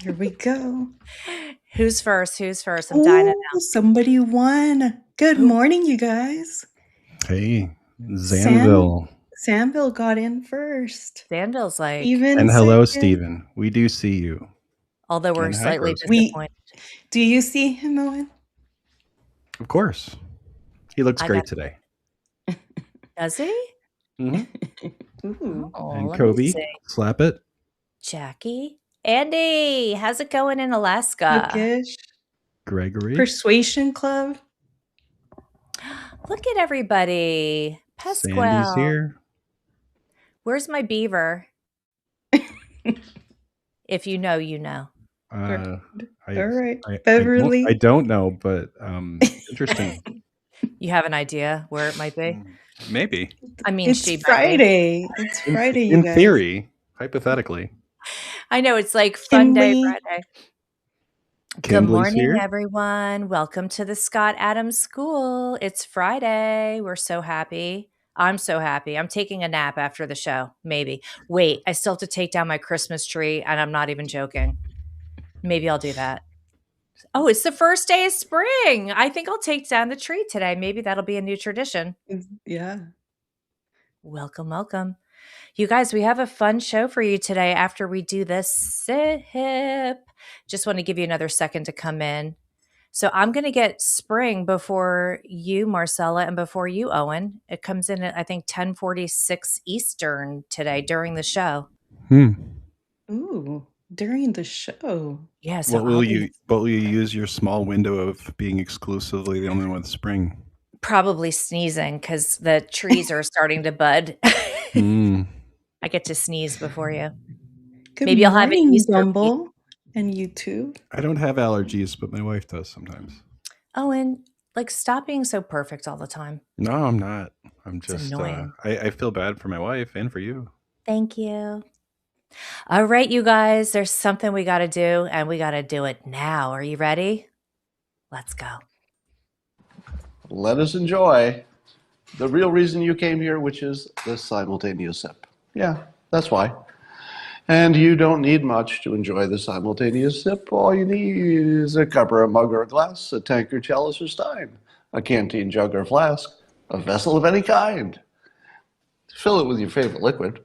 Here we go. Who's first? Who's first? I'm dying to Oh, somebody won. Good know. morning, you guys. Hey, Sam Zanville. Samville got in first. Danville's like, Even And hello, second. Stephen. We do see you. although we're And hi, slightly Rosie. disappointed. Do you see him, Owen? Of course. He looks I great got. today. Does he? hmm Ooh. Oh, And let me Kobe, see. slap it. Jackie, Andy, how's it going in Alaska? Bookish. Gregory. Persuasion Club. Look at everybody. Sandy's Pasquale. here. Where's my beaver? If you know, you know. I, All right. I Beverly. don't know, but interesting. You have an idea where it might be? Maybe. I mean, It's she might be. Friday. It's Friday, you In guys. theory, hypothetically. I know, it's like fun day Kimberly. Friday. Good Kimberly's morning, here. everyone. Welcome to the Scott Adams School. It's Friday. We're so happy. I'm so happy. I'm taking a nap after the show, maybe. Wait, I still have to take down my Christmas tree, and I'm not even joking. Maybe I'll do that. Oh, it's the first day of spring. I think I'll take down the tree today. Maybe that'll be a new tradition. Yeah. Welcome, welcome. You guys, we have a fun show for you today after we do this sip. Just want to give you another second to come in. So I'm going to get spring before you, Marcela, and before you, Owen. It comes in at, I think, 10:46 Eastern today during the show. Ooh, during the show. Yeah, so What will you use your small window of being exclusively the only one with spring? probably sneezing because the trees are starting to bud. I get to sneeze before you. Good Maybe I'll have an morning, Easter Bumble and YouTube. I don't have allergies, but my wife does sometimes. Owen, like, stop being so perfect all the time. No, I'm not. I'm It's just annoying. I feel bad for my wife and for you. Thank you. All right, you guys, there's something we got to do, and we got to do it now. Are you ready? Let's go. Let us enjoy the real reason you came here, which is the simultaneous sip. Yeah, that's why. And you don't need much to enjoy the simultaneous sip. All you need is a cup or a mug or a glass, a tankard, chalice or stein, a canteen, jug or flask, a vessel of any kind. Fill it with your favorite liquid.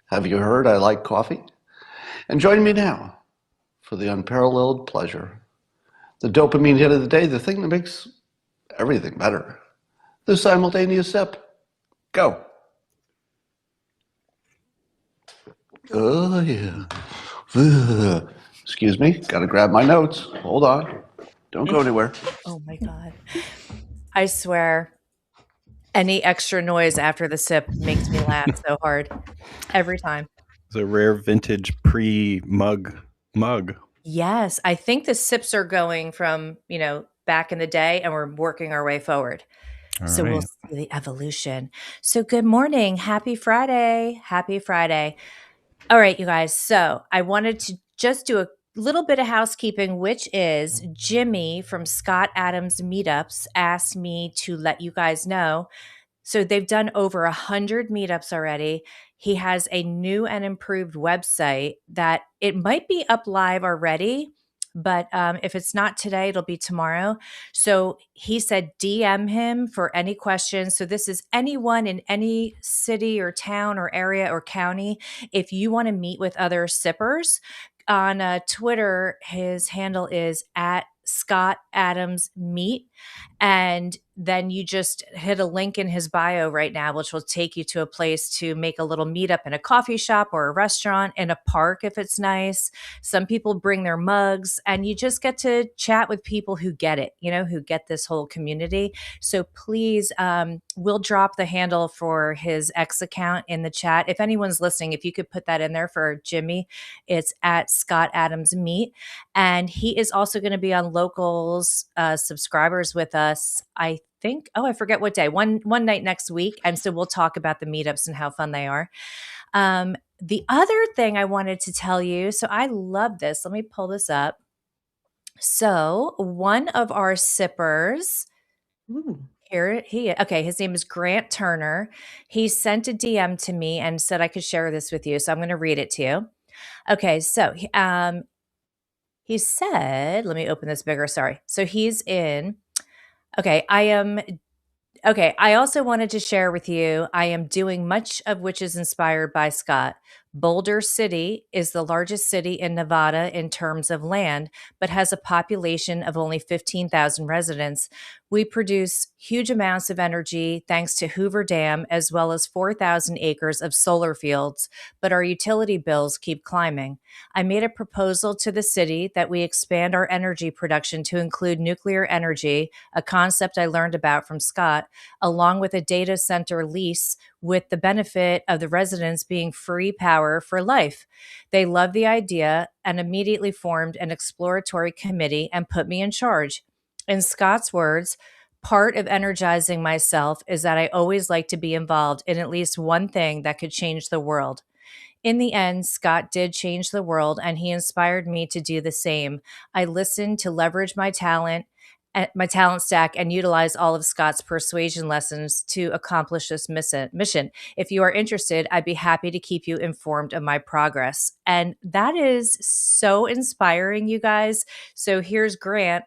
Have you heard I like coffee? And join me now for the unparalleled pleasure. The dopamine hit of the day, the thing that makes everything better. The simultaneous sip. Go. Oh, yeah. Ugh. Excuse me, gotta grab my notes. Hold on. Don't go anywhere. Oh my God. I swear, any extra noise after the sip makes me laugh so hard every time. It's a rare vintage pre-mug mug. Yes, I think the sips are going from, back in the day, and we're working our way forward. All So we'll right. see the evolution. So good morning. Happy Friday. Happy Friday. All right, you guys. So I wanted to just do a little bit of housekeeping, which is Jimmy from Scott Adams Meetups asked me to let you guys know. So they've done over 100 meetups already. He has a new and improved website that it might be up live already, but if it's not today, it'll be tomorrow. So he said DM him for any questions. So this is anyone in any city or town or area or county. If you want to meet with other sippers, on Twitter, his handle is at Scott Adams Meet. And then you just hit a link in his bio right now, which will take you to a place to make a little meetup in a coffee shop or a restaurant, in a park if it's nice. Some people bring their mugs, and you just get to chat with people who get it, who get this whole community. So please, we'll drop the handle for his X account in the chat. If anyone's listening, if you could put that in there for Jimmy, it's at Scott Adams Meet. And he is also going to be on Locals subscribers with us, I think. Oh, I forget what day. One night next week. And so we'll talk about the meetups and how fun they are. The other thing I wanted to tell you, so I love this. Let me pull this up. So one of our sippers, his name is Grant Turner. He sent a DM to me and said I could share this with you. So I'm going to read it to you. Okay, so he said, let me open this bigger. Sorry. So he's in. Okay, I also wanted to share with you I am doing much of which is inspired by Scott. Boulder City is the largest city in Nevada in terms of land, but has a population of only 15,000 residents. We produce huge amounts of energy thanks to Hoover Dam, as well as 4,000 acres of solar fields, but our utility bills keep climbing. I made a proposal to the city that we expand our energy production to include nuclear energy, a concept I learned about from Scott, along with a data center lease with the benefit of the residents being free power for life. They loved the idea and immediately formed an exploratory committee and put me in charge. In Scott's words, part of energizing myself is that I always like to be involved in at least one thing that could change the world. In the end, Scott did change the world and he inspired me to do the same. I listened to leverage my talent stack and utilize all of Scott's persuasion lessons to accomplish this mission. If you are interested, I'd be happy to keep you informed of my progress. And that is so inspiring, you guys. So here's Grant,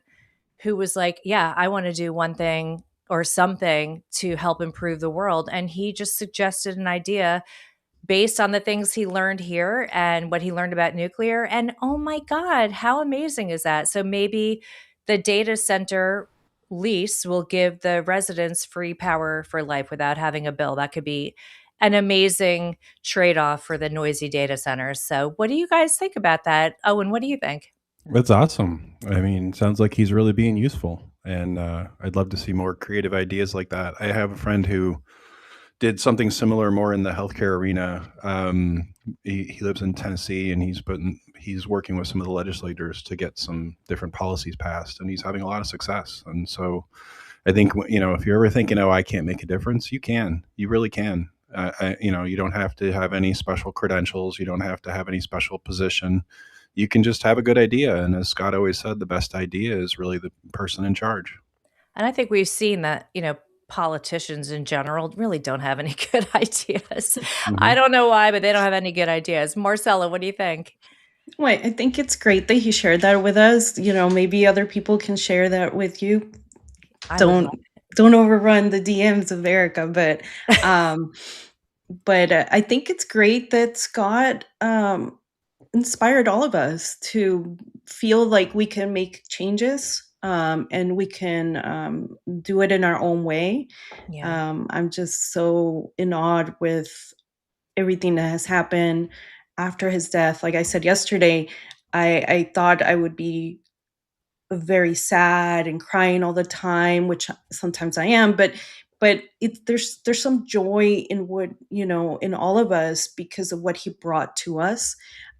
who was like, yeah, I want to do one thing or something to help improve the world. And he just suggested an idea based on the things he learned here and what he learned about nuclear. And oh my God, how amazing is that? So maybe the data center lease will give the residents free power for life without having a bill. That could be an amazing trade off for the noisy data centers. So, what do you guys think about that? Owen, what do you think? That's awesome. I mean, sounds like he's really being useful, and I'd love to see more creative ideas like that. I have a friend who did something similar, more in the healthcare arena. He lives in Tennessee, and he's working with some of the legislators to get some different policies passed, and he's having a lot of success. And so, I think if you're ever thinking, "Oh, I can't make a difference," you can. You really can. You don't have to have any special credentials. You don't have to have any special position. You can just have a good idea. And as Scott always said, the best idea is really the person in charge. And I think we've seen that, politicians in general really don't have any good ideas. I Hmm. don't know why, but they don't have any good ideas. Marcella, what do you think? Well, I think it's great that he shared that with us. Maybe other people can share that with you. I would Don't love. don't overrun the DMs of Erica, um, but I think it's great that Scott inspired all of us to feel like we can make changes, and we can do it in our own way. Yeah. I'm just so in awe with everything that has happened after his death. Like I said yesterday, I thought I would be very sad and crying all the time, which sometimes I am, but there's some joy in what, in all of us because of what he brought to us.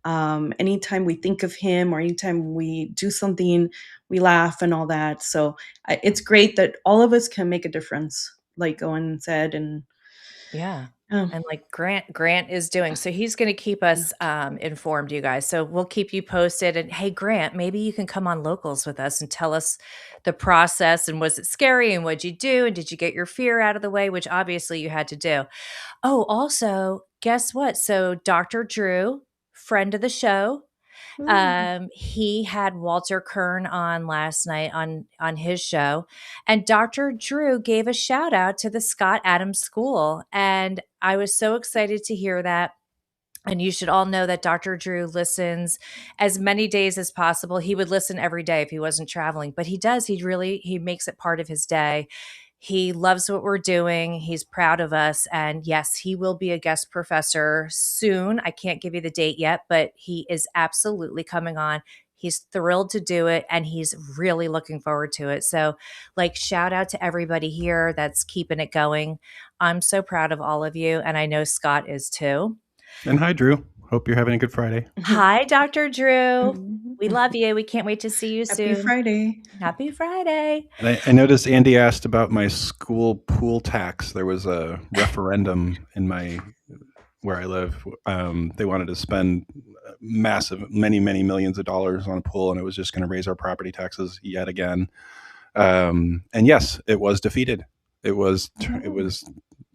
Anytime we think of him or anytime we do something, we laugh and all that. So it's great that all of us can make a difference, like Owen said. And Yeah. oh, And like Grant is doing. So he's going to keep us informed, you guys. So we'll keep you posted. And hey, Grant, maybe you can come on Locals with us and tell us the process and was it scary and what'd you do? And did you get your fear out of the way, which obviously you had to do? Oh, also, guess what? So Dr. Drew, friend of the show, ooh, he had Walter Kern on last night on his show, and Dr. Drew gave a shout out to the Scott Adams School, and I was so excited to hear that. And you should all know that Dr. Drew listens as many days as possible. He would listen every day if he wasn't traveling, but he does. He makes it part of his day. He loves what we're doing. He's proud of us. And yes, he will be a guest professor soon. I can't give you the date yet, but he is absolutely coming on. He's thrilled to do it and he's really looking forward to it. So, like, shout out to everybody here that's keeping it going. I'm so proud of all of you. And I know Scott is too. And hi, Drew. Hope you're having a good Friday. Hi, Dr. Drew. We mhm. love you. We can't wait to see you Happy soon. Friday. Happy Friday. And I noticed Andy asked about my school pool tax. There was a referendum in where I live. They wanted to spend massive, many, many millions of dollars on a pool, and it was just going to raise our property taxes yet again. And yes, it was defeated. It was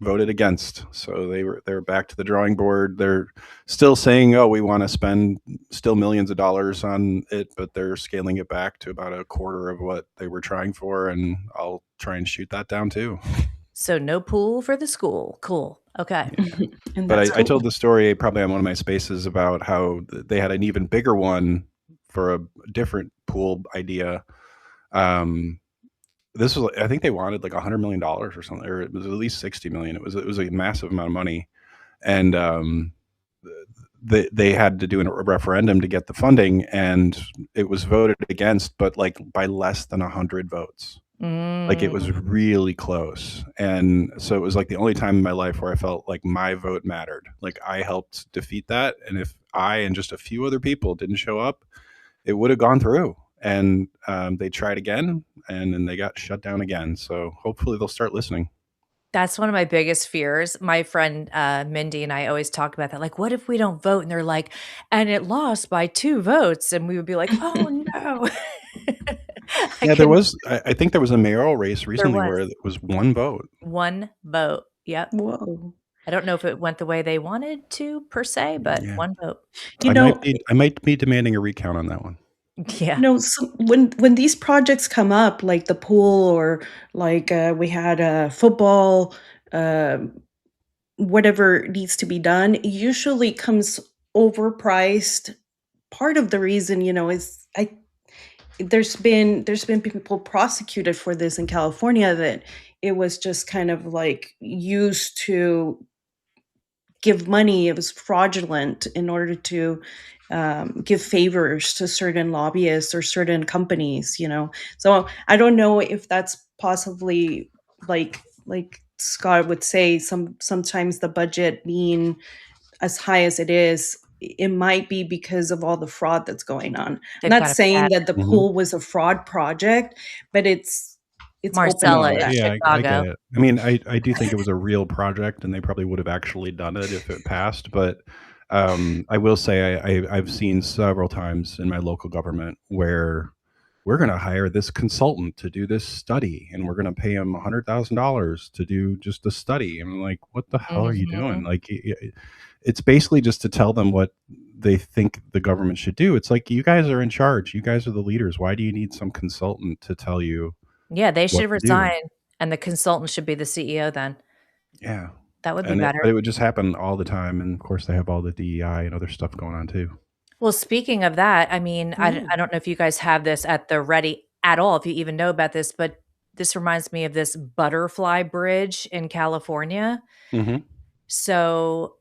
voted against. So they're back to the drawing board. They're still saying, "Oh, we want to spend still millions of dollars on it," but they're scaling it back to about a quarter of what they were trying for, and I'll try and shoot that down too. So no pool for the school. Cool. Okay. And But that's I cool. told the story probably on one of my spaces about how they had an even bigger one for a different pool idea. This was, I think they wanted like $100 million or something, or it was at least 60 million. It was a massive amount of money. And they had to do a referendum to get the funding, and it was voted against, but like by less than 100 votes. Like it was really close. And so it was like the only time in my life where I felt like my vote mattered. Like I helped defeat that. And if I and just a few other people didn't show up, it would have gone through. And they tried again, and then they got shut down again. So hopefully they'll start listening. That's one of my biggest fears. My friend, Mindy and I always talk about that. Like, what if we don't vote? And they're like, and it lost by 2 votes. And we would be like, oh no. Yeah, there was, I think there was a mayoral race recently was. where it was 1 vote. 1 vote. Yep. Whoa. I don't know if it went the way they wanted to per se, but Yeah. 1 vote. I might be demanding a recount on that one. Yeah. So when these projects come up, like the pool or like we had a football, whatever needs to be done, it usually comes overpriced. Part of the reason, is there's been people prosecuted for this in California, that it was just kind of like used to give money. It was fraudulent in order to give favors to certain lobbyists or certain companies. So I don't know if that's possibly like Scott would say, sometimes the budget being as high as it is, it might be because of all the fraud that's going on. They've I'm got not a saying bad that the pool was a fraud project, but it's open Marcella to in that. Yeah, I get Chicago. it. I mean, I do think it was a real project, and they probably would have actually done it if it passed. But I will say I've seen several times in my local government where we're going to hire this consultant to do this study, and we're going to pay him $100,000 to do just a study. And I'm like, what the hell are you doing? Mhm. Like, it's basically just to tell them what they think the government should do. It's like, you guys are in charge. You guys are the leaders. Why do you need some consultant to tell you Yeah, they what should to do? resign, and the consultant should be the CEO then. Yeah. That would be And better. but it would just happen all the time. And of course, they have all the DEI and other stuff going on too. Well, speaking of that, I mean, I don't know if you guys have this at the ready at all, if you even know about this, but this reminds me of this butterfly bridge in California. Mm-hmm. So,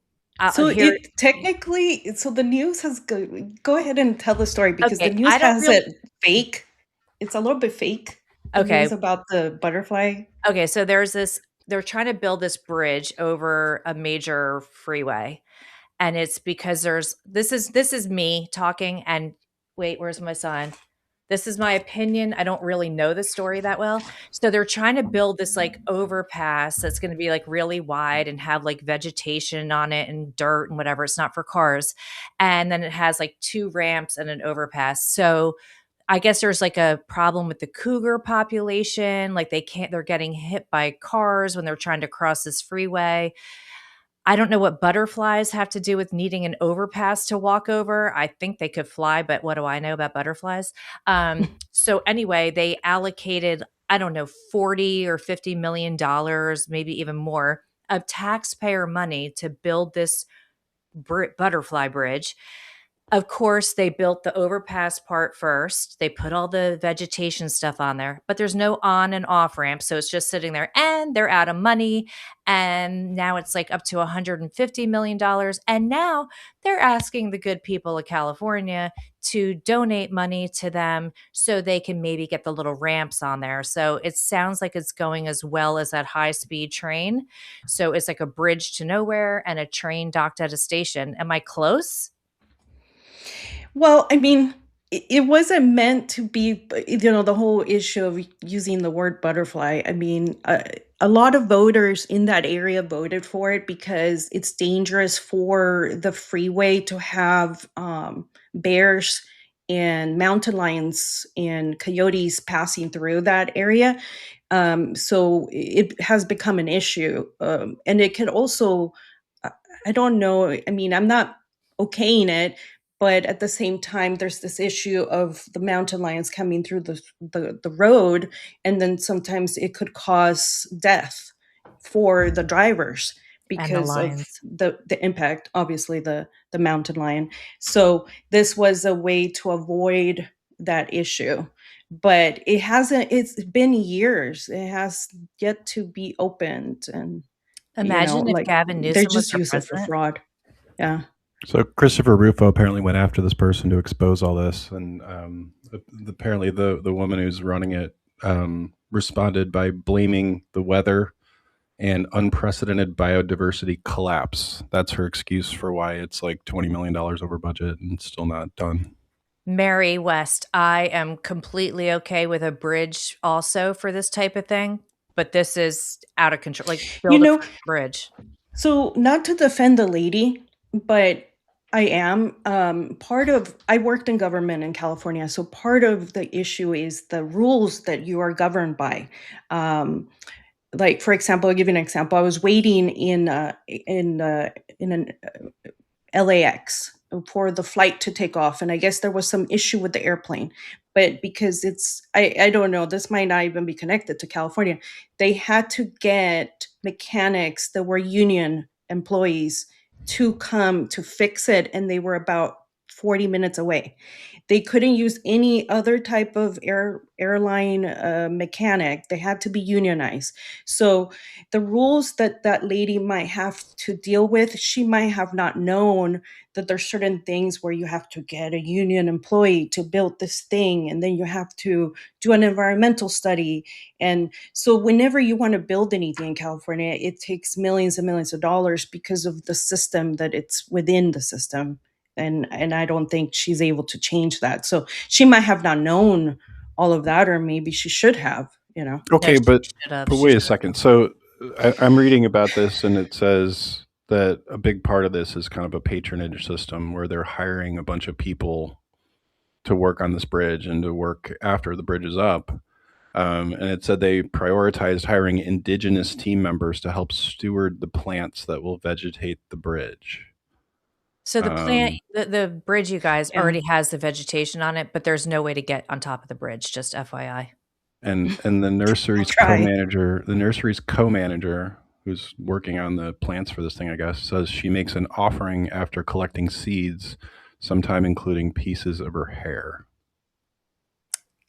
So here it technically, so the news has go ahead and tell the story, because the okay, news I don't has really it fake. It's a little bit fake. The okay. news about the butterfly. Okay, so they're trying to build this bridge over a major freeway. And it's because this is me talking, and wait, where's my sign? This is my opinion. I don't really know the story that well. So they're trying to build this like overpass that's going to be like really wide and have like vegetation on it and dirt and whatever. It's not for cars. And then it has like 2 ramps and an overpass. So I guess there's like a problem with the cougar population. Like they're getting hit by cars when they're trying to cross this freeway. I don't know what butterflies have to do with needing an overpass to walk over. I think they could fly, but what do I know about butterflies? So anyway, they allocated, I don't know, 40 or $50 million, maybe even more, of taxpayer money to build this butterfly bridge. Of course, they built the overpass part first. They put all the vegetation stuff on there, but there's no on and off ramp. So it's just sitting there, and they're out of money. And now it's like up to $150 million. And now they're asking the good people of California to donate money to them so they can maybe get the little ramps on there. So it sounds like it's going as well as that high speed train. So it's like a bridge to nowhere and a train docked at a station. Am I close? Well, I mean, it wasn't meant to be, the whole issue of using the word butterfly. I mean, a lot of voters in that area voted for it because it's dangerous for the freeway to have bears and mountain lions and coyotes passing through that area. So it has become an issue. And it could also, I I don't know, I mean, I'm not okaying it, but at the same time, there's this issue of the mountain lions coming through the road, and then sometimes it could cause death for the drivers And the because of lions. the impact, obviously the mountain lion. So this was a way to avoid that issue, but it's been years. It has yet to be opened, and Imagine if like Gavin they Newsom was just our use it for president. fraud. Yeah. So Christopher Rufo apparently went after this person to expose all this, and apparently the woman who's running it responded by blaming the weather and unprecedented biodiversity collapse. That's her excuse for why it's like $20 million over budget and still not done. Mary West, I am completely okay with a bridge also for this type of thing, but this is out of control. Like, You build a know, freaking bridge. so not to defend the lady, but I am part of. I worked in government in California, so part of the issue is the rules that you are governed by. Um, like for example, I'll give you an example. I was waiting in an LAX for the flight to take off, and I guess there was some issue with the airplane. But because I don't know, this might not even be connected to California. They had to get mechanics that were union employees to come to fix it, and they were about 40 minutes away. They couldn't use any other type of airline mechanic. They had to be unionized. So the rules that that lady might have to deal with, she might have not known that there's certain things where you have to get a union employee to build this thing, and then you have to do an environmental study. And so whenever you want to build anything in California, it takes millions and millions of dollars because of the system that it's within the system. And I don't think she's able to change that. So she might have not known all of that, or maybe she should have, you know. No, Okay, she but should have. but She wait a should have. second. So I'm reading about this, and it says that a big part of this is kind of a patronage system where they're hiring a bunch of people to work on this bridge and to work after the bridge is up. And it said they prioritized hiring indigenous team members to help steward the plants that will vegetate the bridge. So the plant, Um, the bridge, you guys, Yeah. already has the vegetation on it, but there's no way to get on top of the bridge, just FYI. and the nursery's Try. co-manager, who's working on the plants for this thing, I guess, says she makes an offering after collecting seeds, sometime including pieces of her hair.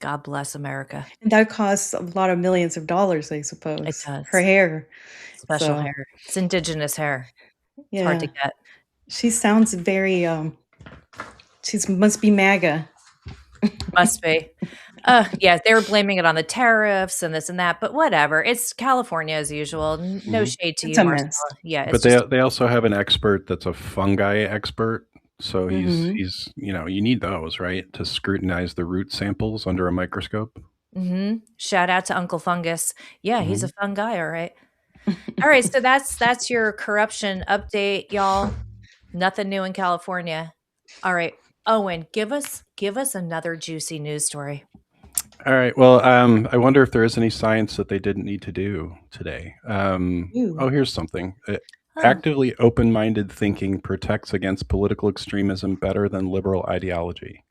God bless America. And that costs a lot of millions of dollars, I suppose. It does. Her hair. Special So, hair. It's indigenous hair. It's yeah. hard to get. She sounds very she's must be MAGA. Must be. Yeah, they were blaming it on the tariffs and this and that, but whatever. It's California as usual. No Mhm. shade to It's you, a Marcela. mess. Yeah, But it's just they also have an expert that's a fungi expert. So Mhm. he's you need those, right, to scrutinize the root samples under a microscope. Shout out to Uncle Fungus. Yeah, he's a Mhm. fun guy, all right. All right, so that's your corruption update, y'all. Nothing new in California. All right, Owen, give us another juicy news story. All right. Well, I wonder if there is any science that they didn't need to do today. Ooh. Here's something. Oh, Actively open-minded thinking protects against political extremism better than liberal ideology.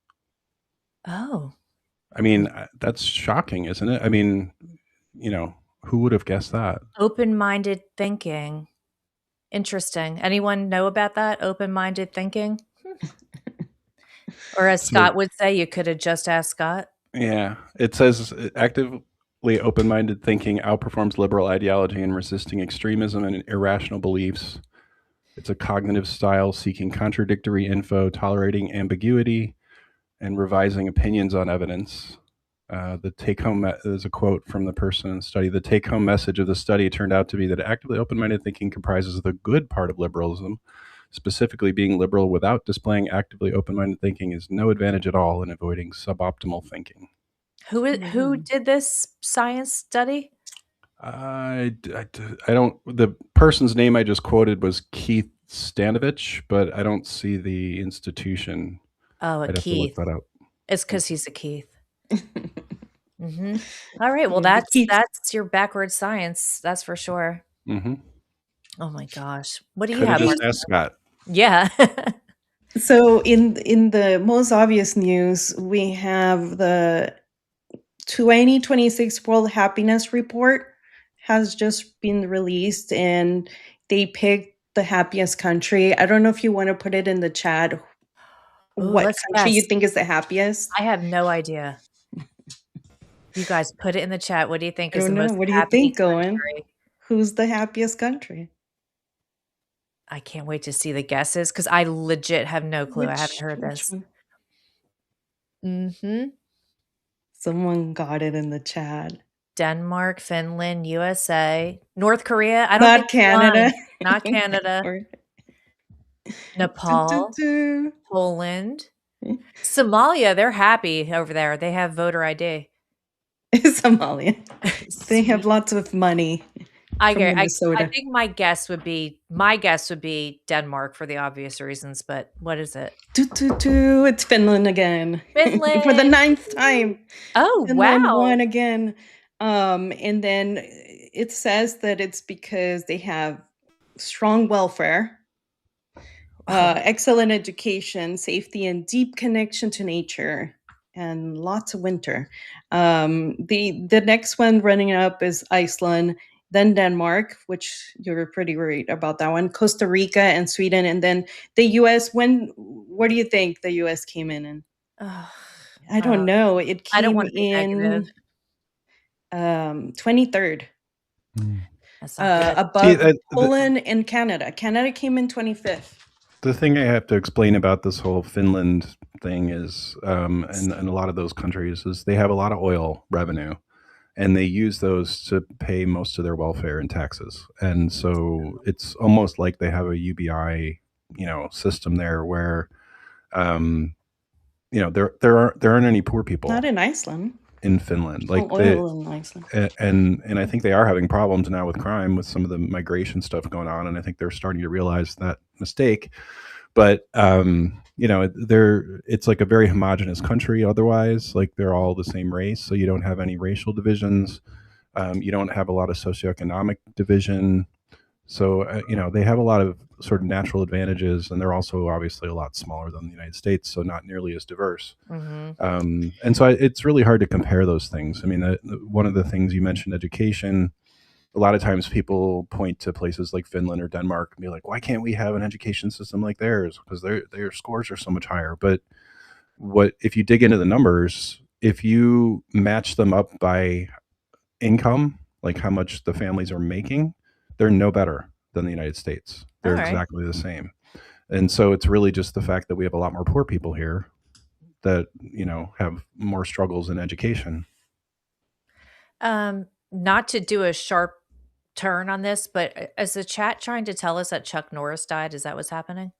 oh, I mean, that's shocking, isn't it? I mean, who would have guessed that? open-minded thinking. Interesting. Anyone know about that? Open-minded thinking? Or as So, Scott would say, you could have just asked Scott. yeah, it says actively open-minded thinking outperforms liberal ideology in resisting extremism and irrational beliefs. It's a cognitive style seeking contradictory info, tolerating ambiguity, and revising opinions on evidence. The take-home is a quote from the person in the study. The take-home message of the study turned out to be that actively open-minded thinking comprises the good part of liberalism. Specifically, being liberal without displaying actively open-minded thinking is no advantage at all in avoiding suboptimal thinking. Who did this science study? I don't. The person's name I just quoted was Keith Stanovich, but I don't see the institution. Oh, a I'd have to look Keith. that up. It's because he's a Keith. Mhm. All right. Well, The key that's your backwards science. That's for sure. Hmm. Oh my gosh. What do you Could have have, just Marcela? asked Scott. Yeah. So in the most obvious news, we have the 2026 World Happiness Report has just been released, and they picked the happiest country. I don't know if you want to put it in the chat Ooh, what let's country you guess. think is the happiest. I have no idea. You guys put it in the chat. What do you think I is the don't know. most What do you happy think, Owen? country? Who's the happiest country? I can't wait to see the guesses because I legit have no clue. I haven't heard Which this. one? Mhm. Someone got it in the chat. Denmark, Finland, USA, North Korea. I don't think Not it's Canada. lying. Not Canada. Or- do, do, Nepal, do. Poland, Somalia. They're happy over there. They have voter ID. Somalia. They have Sweet. lots of money from I Minnesota. think my guess would be Denmark for the obvious reasons, but what is it? It's Finland again. For the Finland. ninth time. Oh, Finland wow. won again. And then it says that it's because they have strong welfare, excellent education, safety, and deep connection to nature, and lots of winter. The next one running up is Iceland, then Denmark, which you were pretty worried about that one, Costa Rica and Sweden, and then the U.S. What do you think the U.S. came in? Ugh, I don't know. It I don't came wanna be negative. in 23rd, That's not good. See, above Poland and Canada. Canada came in 25th. the thing I have to explain about this whole Finland thing is, and a lot of those countries, is they have a lot of oil revenue, and they use those to pay most of their welfare and taxes. And so it's almost like they have a UBI, system there where, um, there aren't any poor people Not in Iceland. in Finland. Oh, Like oil in Iceland. and I think they are having problems now with crime, with some of the migration stuff going on, and I think they're starting to realize that mistake. But it's like a very homogenous country. Otherwise, like they're all the same race, so you don't have any racial divisions. You don't have a lot of socioeconomic division. So they have a lot of sort of natural advantages, and they're also obviously a lot smaller than the United States, so not nearly as diverse. Mhm. And so it's really hard to compare those things. I mean, one of the things you mentioned, education. A lot of times people point to places like Finland or Denmark and be like, why can't we have an education system like theirs? Because their scores are so much higher. But what if you dig into the numbers, if you match them up by income, like how much the families are making, they're no better than the United States. They're Alright. exactly the same. And so it's really just the fact that we have a lot more poor people here that, have more struggles in education. Not to do a sharp turn on this, but is the chat trying to tell us that Chuck Norris died? Is that what's happening?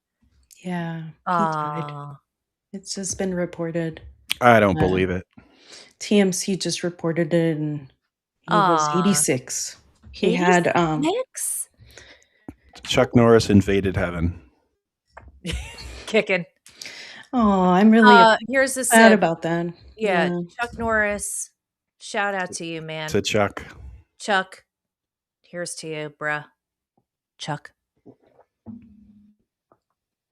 Yeah, he died. Ah, It's just been reported. I don't believe it. TMC just reported it, and he was 86. He had 86? Chuck Norris invaded heaven. Kicking. Oh, I'm really Here's the sad sip. about that. Yeah, Chuck Norris, shout out to you, man. To Chuck. Chuck, here's to you, bruh. Chuck.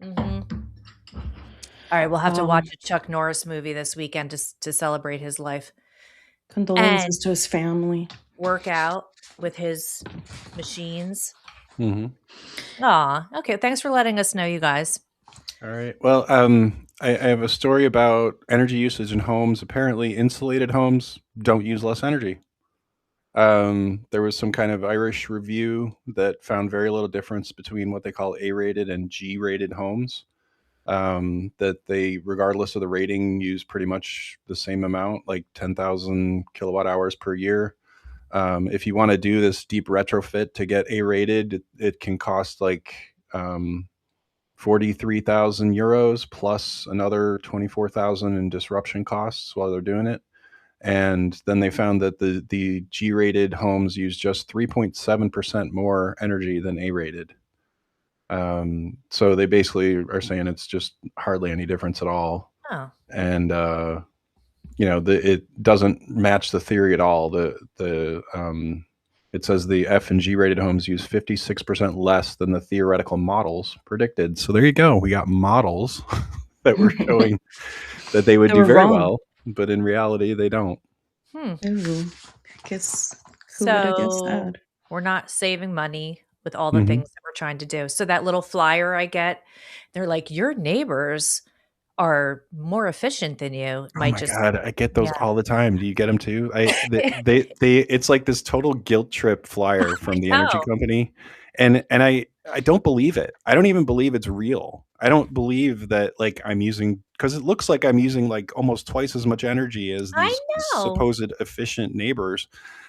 All right, we'll have to watch a Chuck Norris movie this weekend to celebrate his life. Condolences to his family. Work out with his machines. Mm-hmm. Aw, okay. Thanks for letting us know, you guys. All right. Well, I have a story about energy usage in homes. Apparently, insulated homes don't use less energy. There was some kind of Irish review that found very little difference between what they call A-rated and G-rated homes. That they, regardless of the rating, use pretty much the same amount, like 10,000 kilowatt hours per year. If you want to do this deep retrofit to get A-rated, it can cost like 43,000 euros plus another 24,000 in disruption costs while they're doing it. And then they found that the G-rated homes use just 3.7% more energy than A-rated. So they basically are saying it's just hardly any difference at all. Oh. And it doesn't match the theory at all. It says the F and G rated homes use 56% less than the theoretical models predicted. So there you go. We got models that were showing that they would They do were very wrong. well, but in reality, they don't. Hmm. Ooh, guess who would have guessed So that? we're not saving money with all the Hmm. things that we're trying to do. So that little flyer I get, they're like, your neighbors are more efficient than you. Oh Might my just, god, I get those yeah. all the time. Do you get them too? It's like this total guilt trip flyer from the energy No, company, and I don't believe it. I don't even believe it's real. I don't believe that like I'm using because it looks like I'm using like almost twice as much energy as I these know. supposed efficient neighbors.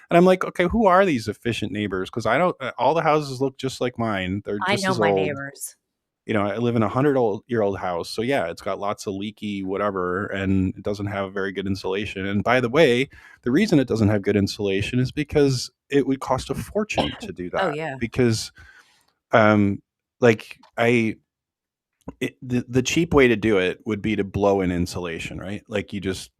And I'm like, okay, who are these efficient neighbors? Because I don't. All the houses look just like mine. They're I just know as my old. neighbors. I live in a 100-year old house. So yeah, it's got lots of leaky whatever, and it doesn't have very good insulation. And by the way, the reason it doesn't have good insulation is because it would cost a fortune to do Oh, that. yeah. Because, um, like the cheap way to do it would be to blow in insulation, right? Like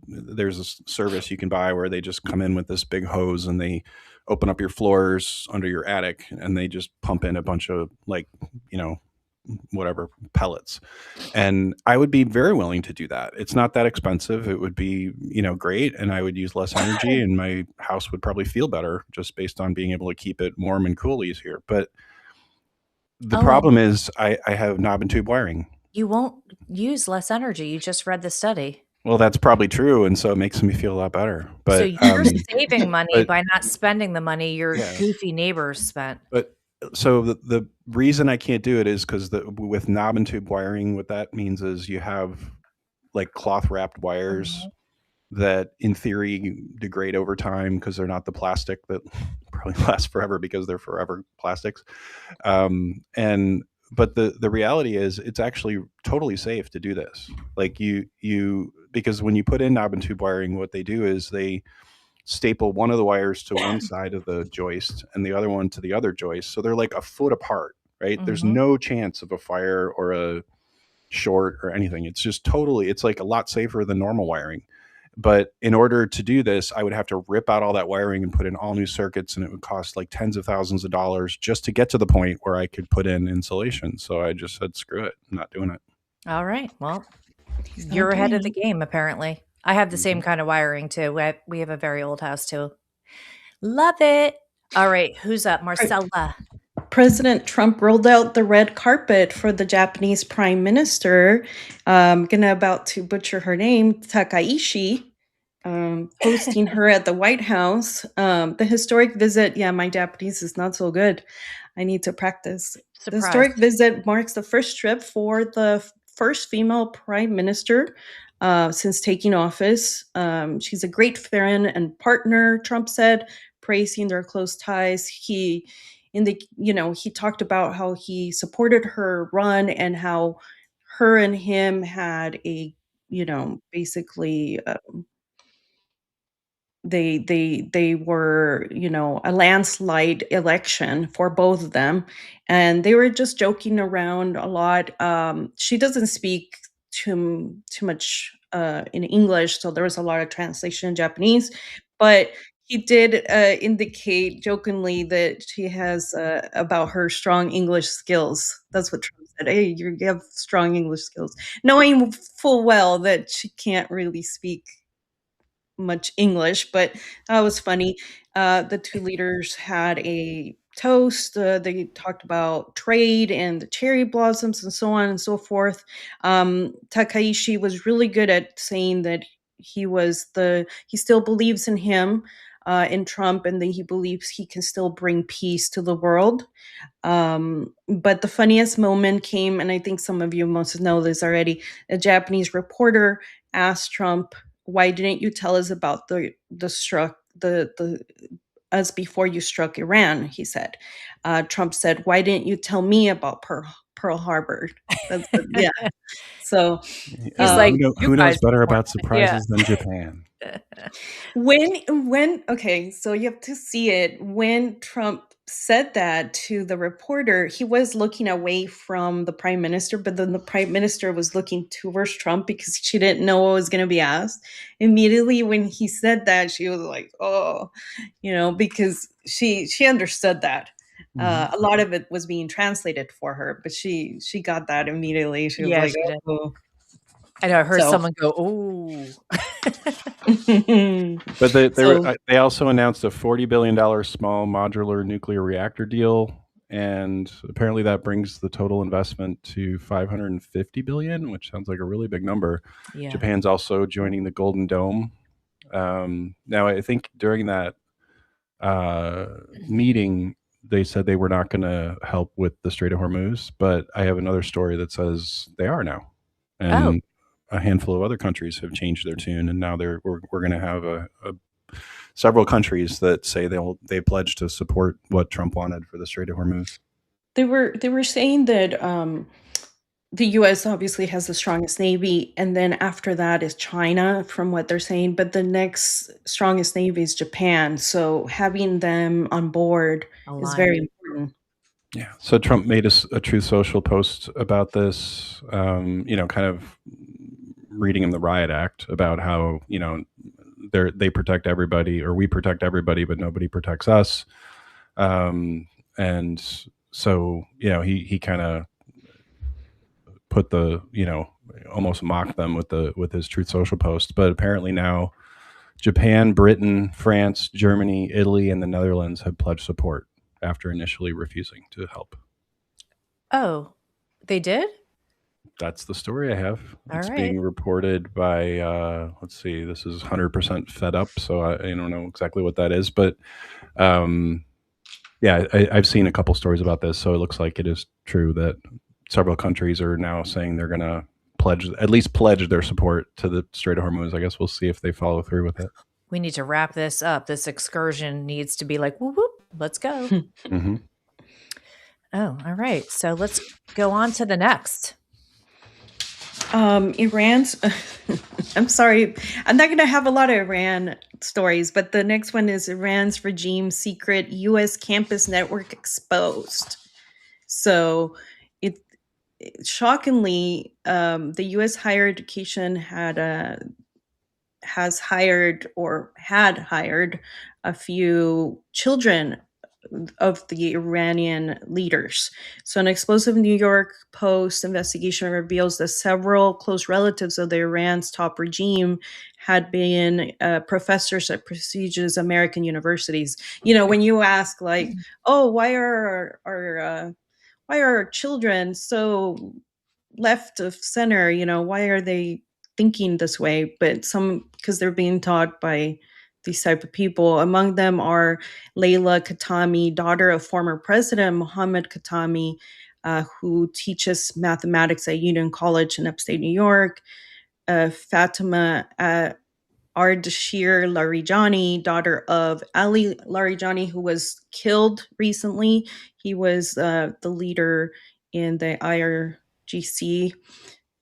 there's a service you can buy where they just come in with this big hose and they open up your floors under your attic and they just pump in a bunch of like, you know, whatever pellets. And I would be very willing to do that. It's not that expensive. It would be, great. And I would use less energy and my house would probably feel better just based on being able to keep it warm and cool easier. But the Owen, problem is I have knob and tube wiring. you won't use less energy. You just read the study. Well, that's probably true. And so it makes me feel a lot better. So But, you're saving money but by not spending the money your yeah, goofy neighbors spent. but so the reason I can't do it is because with knob and tube wiring, what that means is you have like cloth wrapped wires Mhm. that in theory degrade over time because they're not the plastic that probably lasts forever because they're forever plastics. And but the reality is it's actually totally safe to do this. Like you because when you put in knob and tube wiring, what they do is they staple one of the wires to one side of the joist and the other one to the other joist. So they're like a foot apart, right? There's Mhm. no chance of a fire or a short or anything. It's just totally, it's like a lot safer than normal wiring. But in order to do this, I would have to rip out all that wiring and put in all new circuits, and it would cost like tens of thousands of dollars just to get to the point where I could put in insulation. So I just said, screw it, I'm not doing it. All right. Well, He's not you're ahead doing of the it. game, apparently. I have the same Mhm. kind of wiring too. We have a very old house too. Love it. All right. Who's up? Marcella. President Trump rolled out the red carpet for the Japanese Prime Minister. Gonna about to butcher her name, Takaichi, hosting her at the White House. The historic visit, yeah, my Japanese is not so good. I need to practice. The historic Surprised. visit marks the first trip for the first female prime minister since taking office. She's a great friend and partner, Trump said, praising their close ties. He talked about how he supported her run and how her and him had basically they were a landslide election for both of them, and they were just joking around a lot. She doesn't speak too much in English, so there was a lot of translation in Japanese, but he did indicate jokingly that she has about her strong English skills. That's what Trump said. Hey, you have strong English skills, knowing full well that she can't really speak much English, but that was funny. The two leaders had a toast. They talked about trade and the cherry blossoms and so on and so forth. Takaishi was really good at saying that he still believes in him, in Trump, and that he believes he can still bring peace to the world. But the funniest moment came, and I think some of you must know this already. A Japanese reporter asked Trump, "Why didn't you tell us about the struck the us before you struck Iran?" He said. Trump said, "Why didn't you tell me about Pearl Pearl Harbor. That's what, yeah. So He's like, you Who knows guys better support about that. Yeah. surprises than Japan? when okay, so you have to see it. When Trump said that to the reporter, he was looking away from the prime minister, but then the prime minister was looking towards Trump because she didn't know what was going to be asked. Immediately when he said that, she was like, "Oh," because she understood that. A lot of it was being translated for her, but she got that immediately. She was Yeah, like, she did. "Oh." I know I heard So someone go, "Ooh." But so they also announced a $40 billion small modular nuclear reactor deal, and apparently that brings the total investment to 550 billion, which sounds like a really big number. Yeah. Japan's also joining the Golden Dome. Now, I think during that meeting, they said they were not going to help with the Strait of Hormuz, but I have another story that says they are now, Oh, and a handful of other countries have changed their tune, and now we're going to have several countries that say they pledge to support what Trump wanted for the Strait of Hormuz. they were saying that the US obviously has the strongest navy, and then after that is China, from what they're saying. But the next strongest navy is Japan. So having them on board is aligned. very important. Yeah. So Trump made a Truth Social post about this, kind of reading him the riot act about how, they protect everybody, or we protect everybody, but nobody protects us. And so, he kind of put almost mocked them with his Truth Social post. But apparently now Japan, Britain, France, Germany, Italy, and the Netherlands have pledged support after initially refusing to help. Oh, they did? That's the story I have. All It's right. being reported by, let's see, this is 100% Fed Up, so I don't know exactly what that is, but yeah, I've seen a couple stories about this, so it looks like it is true that several countries are now saying they're going to at least pledge their support to the Strait of Hormuz. I guess we'll see if they follow through with it. We need to wrap this up. This excursion needs to be like, whoop, whoop, let's go. Mm-hmm. Oh, all right. So let's go on to the next. Iran's I'm sorry, I'm not going to have a lot of Iran stories, but the next one is Iran's regime secret US campus network exposed. So it shockingly, the US higher education had hired a few children of the Iranian leaders. So, an explosive New York Post investigation reveals that several close relatives of the Iran's top regime had been professors at prestigious American universities. When you ask, like, "Oh, why are our children so left of center? Why are they thinking this way?" But some, because they're being taught by these type of people. Among them are Layla Khatami, daughter of former President Mohammad Khatami, who teaches mathematics at Union College in upstate New York. Fatima Ardashir Larijani, daughter of Ali Larijani, who was killed recently. He was the leader in the IRGC,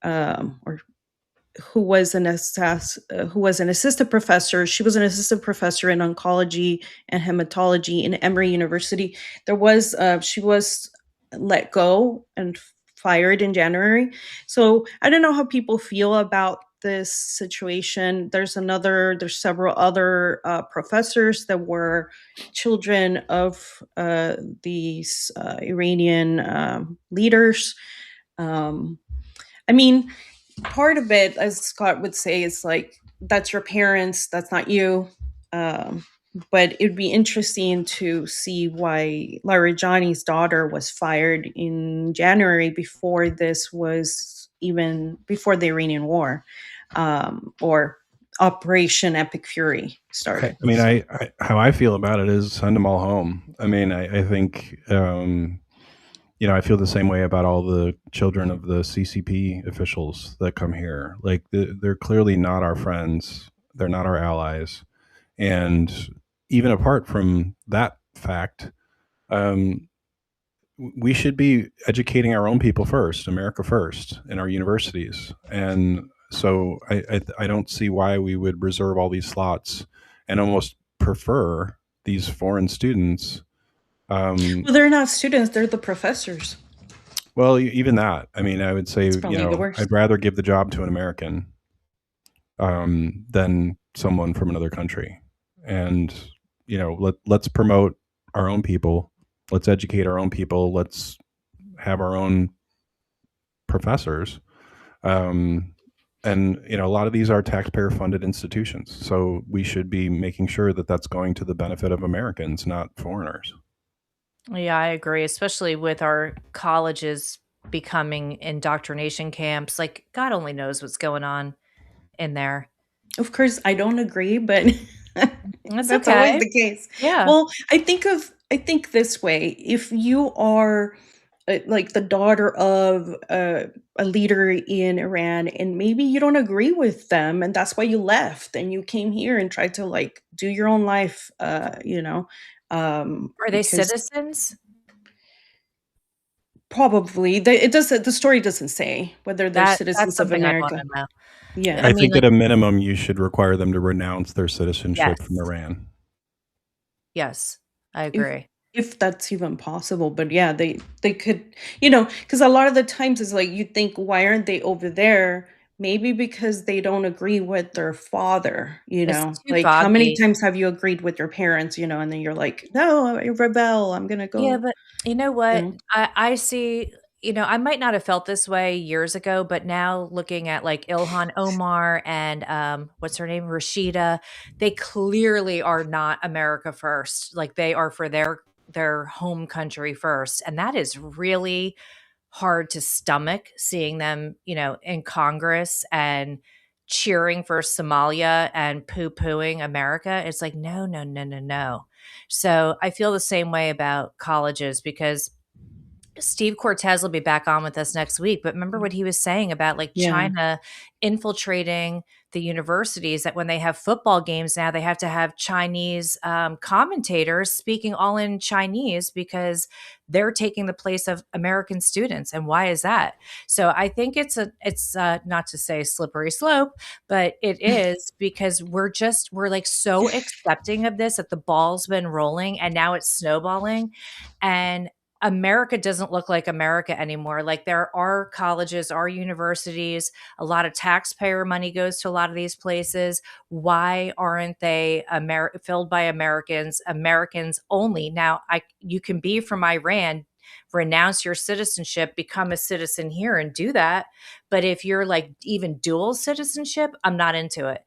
or who was an assistant professor. She was an assistant professor in oncology and hematology in Emory University. She was let go and fired in January. So I don't know how people feel about this situation. There's several other professors that were children of these Iranian leaders. I mean, part of it, as Scott would say, is like, that's your parents, that's not you. But it'd be interesting to see why Larijani's daughter was fired in January before the Iranian War, or Operation Epic Fury started. I mean, how I feel about it is send them all home. I mean, I think, I feel the same way about all the children of the CCP officials that come here. Like, they're clearly not our friends. They're not our allies. And even apart from that fact, we should be educating our own people first, America first, in our universities. And so I don't see why we would reserve all these slots and almost prefer these foreign students. Well, they're not students, they're the professors. Well, even that. I mean, I would say, It's probably the worst. I'd rather give the job to an American than someone from another country. And let's promote our own people. Let's educate our own people. Let's have our own professors. And a lot of these are taxpayer funded institutions, so we should be making sure that that's going to the benefit of Americans, not foreigners. Yeah, I agree, especially with our colleges becoming indoctrination camps. Like, God only knows what's going on in there. Of course, I don't agree, but That's that's always okay. the case. Yeah. Well, I think this way, if you are like the daughter of a leader in Iran and maybe you don't agree with them and that's why you left and you came here and tried to like do your own life, Are they because citizens? probably the story doesn't say whether they're That's citizens of something I'd wanna America. know. Yeah. I I mean, think like, at a minimum, you should require them to renounce their citizenship from yes. Iran. Yes, I If agree. if that's even possible, but yeah, they could, because a lot of the times it's like you think, why aren't they over there? Maybe because they don't agree with their father, It's too like how many foggy. times have you agreed with your parents, and then you're like, no, I rebel, I'm gonna Yeah, go, but you know you what? know. I see, I might not have felt this way years ago, but now looking at like Ilhan Omar and what's her name? Rashida, they clearly are not America first. Like they are for their home country first. And that is really hard to stomach seeing them, in Congress and cheering for Somalia and poo-pooing America. It's like, no, no, no, no, no. So I feel the same way about colleges because Steve Cortez will be back on with us next week. But remember what he was saying about like Yeah. China infiltrating the universities, that when they have football games now, they have to have Chinese commentators speaking all in Chinese because they're taking the place of American students. And why is that? So I think it's not to say slippery slope, but it is because we're like so accepting of this that the ball's been rolling and now it's snowballing. And America doesn't look like America anymore. Like there are colleges, are universities, a lot of taxpayer money goes to a lot of these places. Why aren't they filled by Americans, Americans only? Now, you can be from Iran, renounce your citizenship, become a citizen here and do that. But if you're like even dual citizenship, I'm not into it.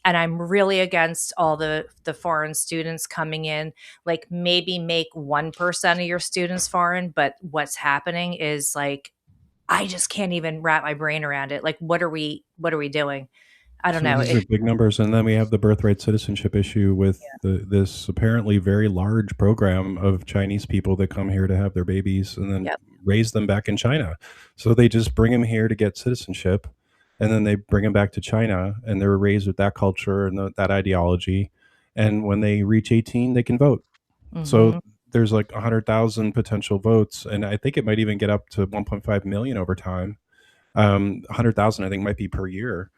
And I'm really against all the foreign students coming in. Like maybe make 1% of your students foreign, but what's happening is like I just can't even wrap my brain around it. Like what are we doing? I don't So know. these are big numbers, and then we have the birthright citizenship issue with this apparently very large program of Chinese people that come here to have their babies and then Yep. raise them back in China. So they just bring them here to get citizenship, and then they bring them back to China, and they're raised with that culture and that ideology. And when they reach 18, they can vote. So Mhm. there's like 100,000 potential votes, and I think it might even get up to 1.5 million over time. 100,000 I think might be per year,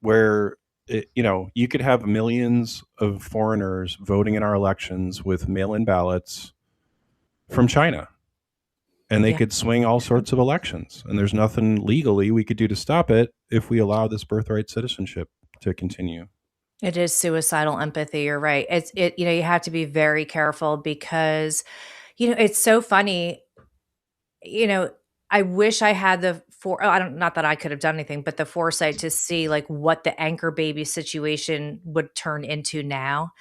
where you could have millions of foreigners voting in our elections with mail-in ballots from China, and they Yeah. could swing all sorts of elections. And there's nothing legally we could do to stop it if we allow this birthright citizenship to continue. It is suicidal empathy. You're right. You have to be very careful because it's so funny. You know, I wish I had I don't, not that I could have done anything, but the foresight to see like what the anchor baby situation would turn into now.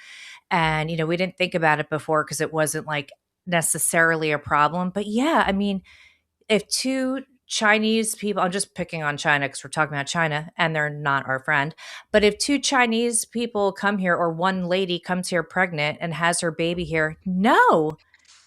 And, we didn't think about it before because it wasn't like necessarily a problem. But yeah, I mean, if two Chinese people, I'm just picking on China because we're talking about China and they're not our friend. But if two Chinese people come here or one lady comes here pregnant and has her baby here, no,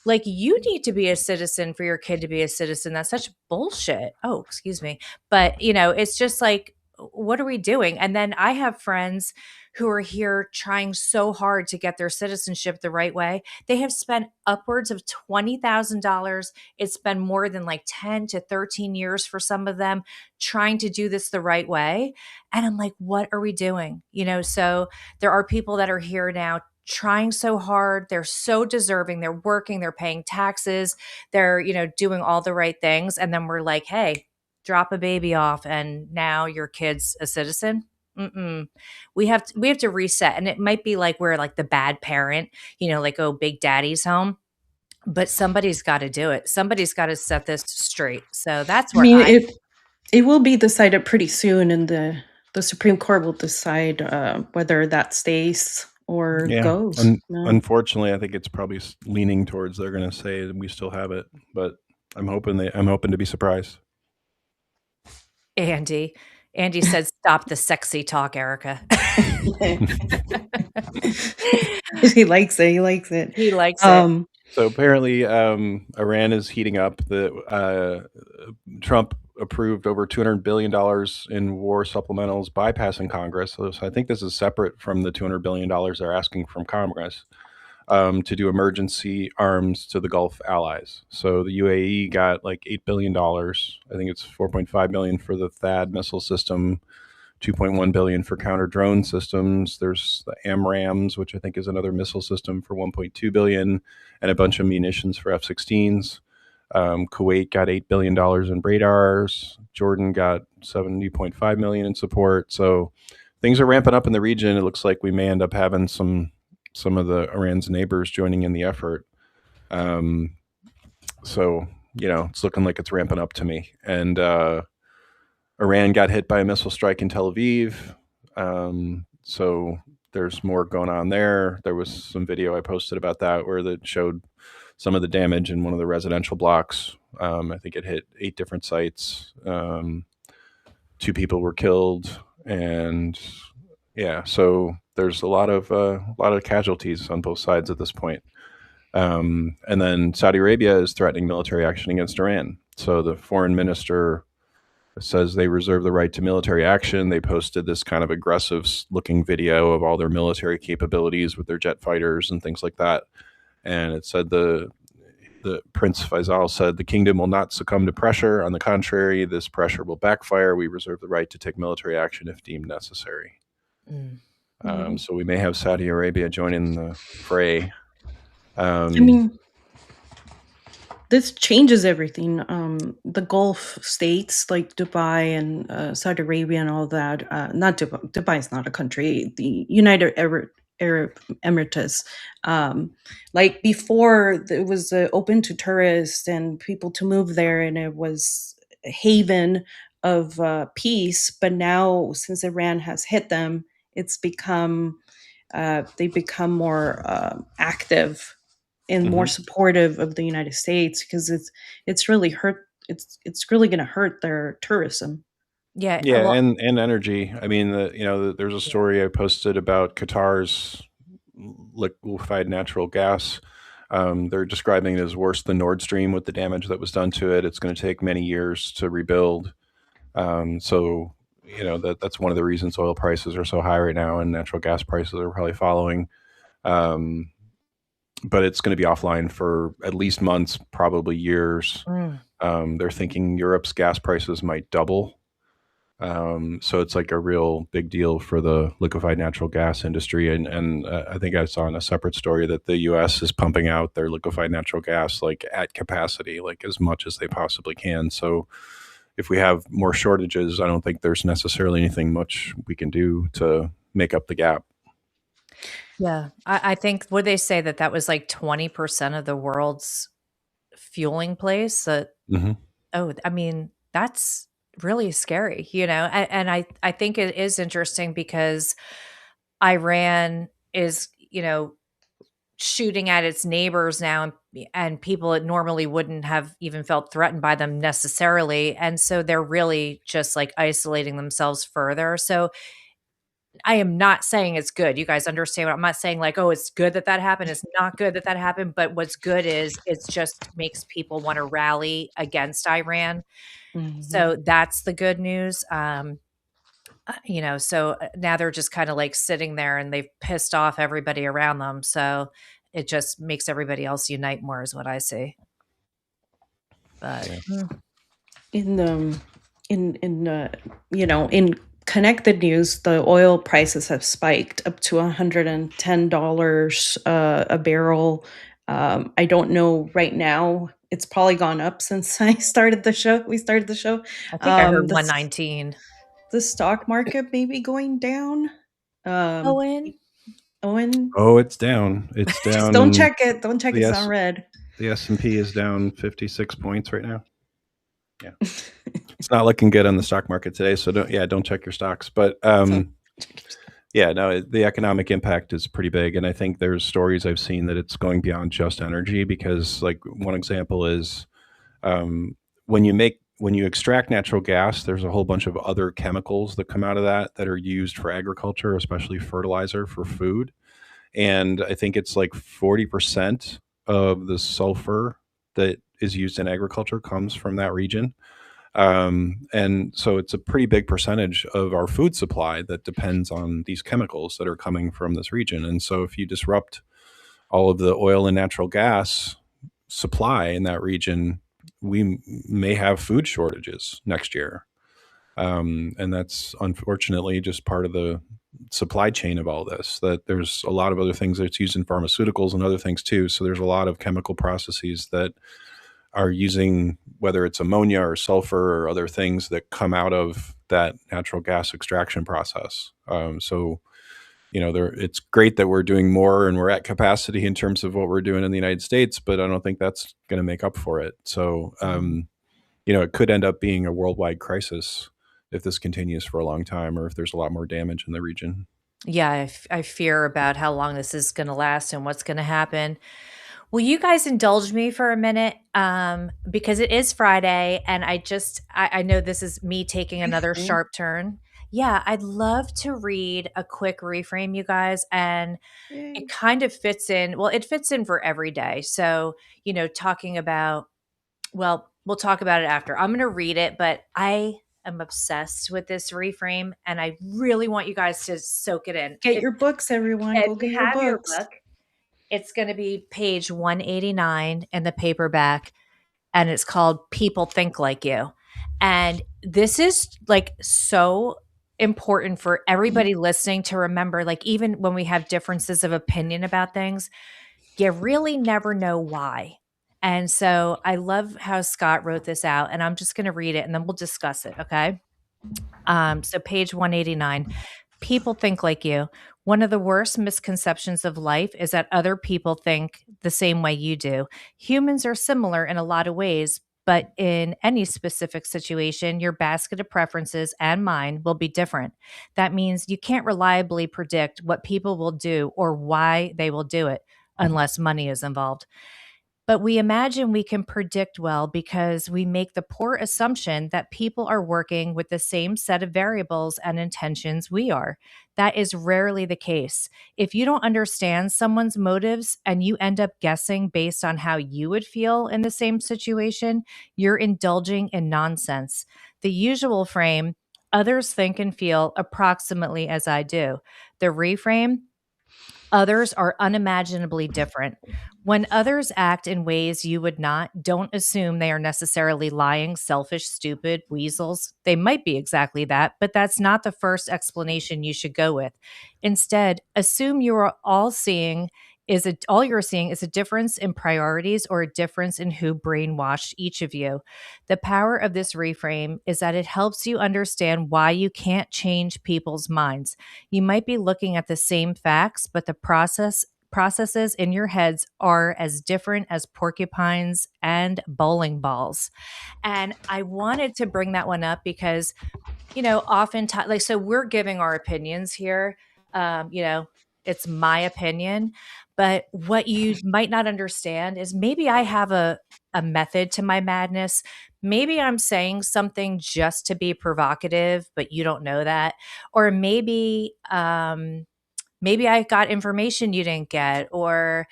like, you need to be a citizen for your kid to be a citizen. That's such bullshit. Oh, excuse me. But, it's just like, what are we doing? And then I have friends who are here trying so hard to get their citizenship the right way. They have spent upwards of $20,000. It's been more than like 10 to 13 years for some of them trying to do this the right way. And I'm like, what are we doing? So there are people that are here now trying so hard. They're so deserving. They're working, they're paying taxes, they're, doing all the right things. And then we're like, hey, drop a baby off and now your kid's a citizen. Mm-mm. We have to reset. And it might be like we're like the bad parent, like, oh, big daddy's home. But somebody's got to do it. Somebody's got to set this straight. So that's I where mean, it will be decided pretty soon, and the Supreme Court will decide whether that stays or Yeah. goes. No. Unfortunately, I think it's probably leaning towards they're going to say that we still have it, but I'm hoping to be surprised. Andy said, stop the sexy talk, Erica. He likes it. He likes it. He likes it. So apparently, Iran is heating up. Trump approved over $200 billion in war supplementals, bypassing Congress. So I think this is separate from the $200 billion they're asking from Congress to do emergency arms to the Gulf allies. So the UAE got like $8 billion. I think it's $4.5 billion for the THAAD missile system, $2.1 billion for counter drone systems. There's the AMRAAMs, which I think is another missile system for $1.2 billion, and a bunch of munitions for F-16s. Kuwait got $8 billion in radars. Jordan got $70.5 million in support. So things are ramping up in the region. It looks like we may end up having some of the Iran's neighbors joining in the effort. So it's looking like it's ramping up to me. And Iran got hit by a missile strike in Tel Aviv. So there's more going on there. There was some video I posted about that where that showed some of the damage in one of the residential blocks. I think it hit 8 different sites. 2 people were killed, and so there's a lot of casualties on both sides at this point. And then Saudi Arabia is threatening military action against Iran. So the foreign minister says they reserve the right to military action. They posted this kind of aggressive looking video of all their military capabilities with their jet fighters and things like that. And it said the Prince Faisal said the kingdom will not succumb to pressure. On the contrary, this pressure will backfire. We reserve the right to take military action if deemed necessary. So we may have Saudi Arabia joining the fray. I mean, this changes everything. The Gulf states like Dubai and Saudi Arabia and all that. Not Dubai. Dubai is not a country. The United Arab Emirates. Like before, it was open to tourists and people to move there, and it was a haven of peace. But now, since Iran has hit them, it's become they become more active and more supportive of the United States, because it's really hurt. It's really going to hurt their tourism. Yeah. Yeah, and energy. I mean, there's a story I posted about Qatar's liquefied natural gas. They're describing it as worse than Nord Stream with the damage that was done to it. It's going to take many years to rebuild. So that's one of the reasons oil prices are so high right now, and natural gas prices are probably following. But it's going to be offline for at least months, probably years. They're thinking Europe's gas prices might double. So it's like a real big deal for the liquefied natural gas industry. And I think I saw in a separate story that the US is pumping out their liquefied natural gas like at capacity, like as much as they possibly can. So if we have more shortages, I don't think there's necessarily anything much we can do to make up the gap. Yeah. I think, would they say that was like 20% of the world's fueling place? Oh, I mean, that's really scary, and I think it is interesting because Iran is, shooting at its neighbors now, and people that normally wouldn't have even felt threatened by them necessarily. And so they're really just like isolating themselves further. So I am not saying it's good. You guys understand what I'm not saying, like, oh, it's good that happened. It's not good that happened. But what's good is it just makes people want to rally against Iran. So that's the good news. So now they're just kind of like sitting there and they've pissed off everybody around them. So it just makes everybody else unite more, is what I see. But Yeah. In the in connected news, the oil prices have spiked up to $110 a barrel. I don't know right now. It's probably gone up since I started the show. We started the show. I think I heard The 119. the stock market may be going down. Um, Owen. Owen, Oh, it's down. It's just don't down. check it. Don't check. The It's S not red. the S&P is down 56 points right now. Yeah. It's not looking good on the stock market today, so don't check your stocks. But yeah, no, the economic impact is pretty big, and I think there's stories I've seen that it's going beyond just energy, because like one example is um, when you extract natural gas, there's a whole bunch of other chemicals that come out of that are used for agriculture, especially fertilizer for food. And I think it's like 40% of the sulfur that is used in agriculture comes from that region. And so it's a pretty big percentage of our food supply that depends on these chemicals that are coming from this region. And so if you disrupt all of the oil and natural gas supply in that region, we may have food shortages next year. And that's unfortunately just part of the supply chain of all this, that there's a lot of other things that's used in pharmaceuticals and other things too. So there's a lot of chemical processes that are using, whether it's ammonia or sulfur or other things that come out of that natural gas extraction process. It's great that we're doing more and we're at capacity in terms of what we're doing in the United States, but I don't think that's going to make up for it. So, it could end up being a worldwide crisis if this continues for a long time, or if there's a lot more damage in the region. Yeah, I fear about how long this is going to last and what's going to happen. Will you guys indulge me for a minute? Because it is Friday, and I know this is me taking another sharp turn. Yeah, I'd love to read a quick reframe, you guys, and it kind of fits in. Well, it fits in for every day. So, talking about, well, we'll talk about it after. I'm going to read it, but I am obsessed with this reframe, and I really want you guys to soak it in. Get your books, everyone. If Go you get your have your books. book, it's going to be page 189 in the paperback, and it's called People Think Like You. And this is like so important for everybody listening to remember, like, even when we have differences of opinion about things, you really never know why. And so I love how Scott wrote this out, and I'm just going to read it and then we'll discuss it. Okay. So page 189. People think like you. One of the worst misconceptions of life is that other people think the same way you do. Humans are similar in a lot of ways, but in any specific situation, your basket of preferences and mine will be different. That means you can't reliably predict what people will do or why they will do it unless money is involved. But we imagine we can predict well because we make the poor assumption that people are working with the same set of variables and intentions we are. That is rarely the case. If you don't understand someone's motives and you end up guessing based on how you would feel in the same situation, you're indulging in nonsense. The usual frame: others think and feel approximately as I do. The reframe: others are unimaginably different. When others act in ways you would not, don't assume they are necessarily lying, selfish, stupid weasels. They might be exactly that, but that's not the first explanation you should go with. Instead, assume you are all you're seeing is a difference in priorities or a difference in who brainwashed each of you. The power of this reframe is that it helps you understand why you can't change people's minds. You might be looking at the same facts, but the processes in your heads are as different as porcupines and bowling balls. And I wanted to bring that one up because, oftentimes, like, so we're giving our opinions here. It's my opinion, but what you might not understand is maybe I have a method to my madness. Maybe I'm saying something just to be provocative, but you don't know that. Or maybe I got information you didn't get, or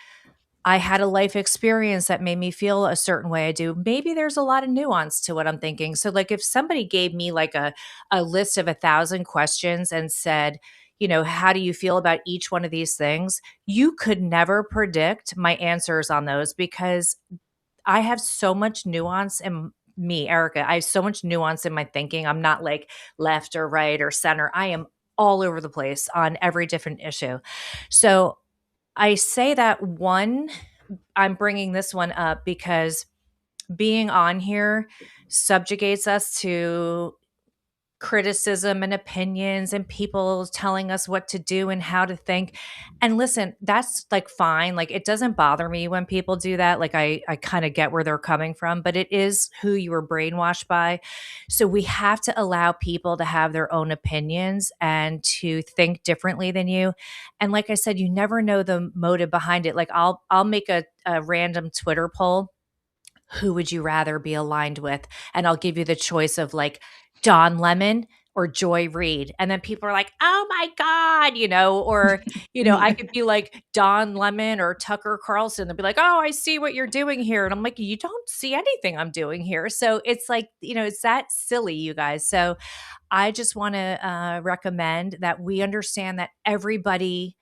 I had a life experience that made me feel a certain way I do. Maybe there's a lot of nuance to what I'm thinking. So like if somebody gave me like a list of 1,000 questions and said, how do you feel about each one of these things? You could never predict my answers on those because I have so much nuance in me, Erica. I have so much nuance in my thinking. I'm not like left or right or center. I am all over the place on every different issue. So I say that I'm bringing this one up because being on here subjugates us to criticism and opinions and people telling us what to do and how to think. And listen, that's like fine. Like it doesn't bother me when people do that. Like I kind of get where they're coming from, but it is who you were brainwashed by. So we have to allow people to have their own opinions and to think differently than you. And like I said, you never know the motive behind it. Like I'll make a random Twitter poll. Who would you rather be aligned with? And I'll give you the choice of like Don Lemon or Joy Reid. And then people are like, oh my God, or, I could be like Don Lemon or Tucker Carlson. They'll be like, oh, I see what you're doing here. And I'm like, you don't see anything I'm doing here. So it's like, it's that silly, you guys. So I just want to recommend that we understand that everybody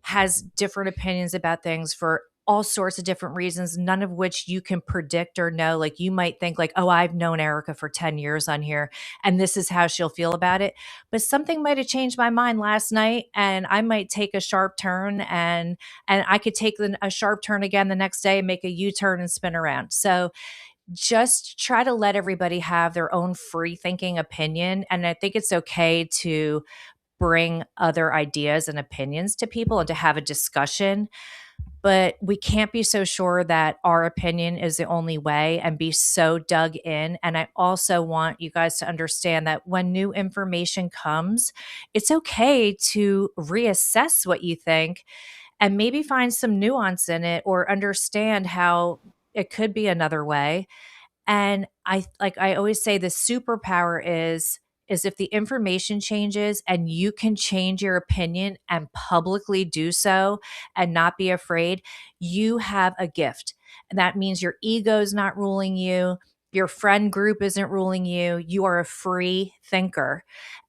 has different opinions about things for all sorts of different reasons, none of which you can predict or know. Like you might think like, oh, I've known Erica for 10 years on here and this is how she'll feel about it. But something might have changed my mind last night and I might take a sharp turn and I could take a sharp turn again the next day and make a U-turn and spin around. So just try to let everybody have their own free thinking opinion. And I think it's okay to bring other ideas and opinions to people and to have a discussion. But we can't be so sure that our opinion is the only way and be so dug in. And I also want you guys to understand that when new information comes, it's okay to reassess what you think and maybe find some nuance in it or understand how it could be another way. And I always say the superpower is if the information changes and you can change your opinion and publicly do so and not be afraid, you have a gift. And that means your ego's not ruling you. Your friend group isn't ruling you. You are a free thinker.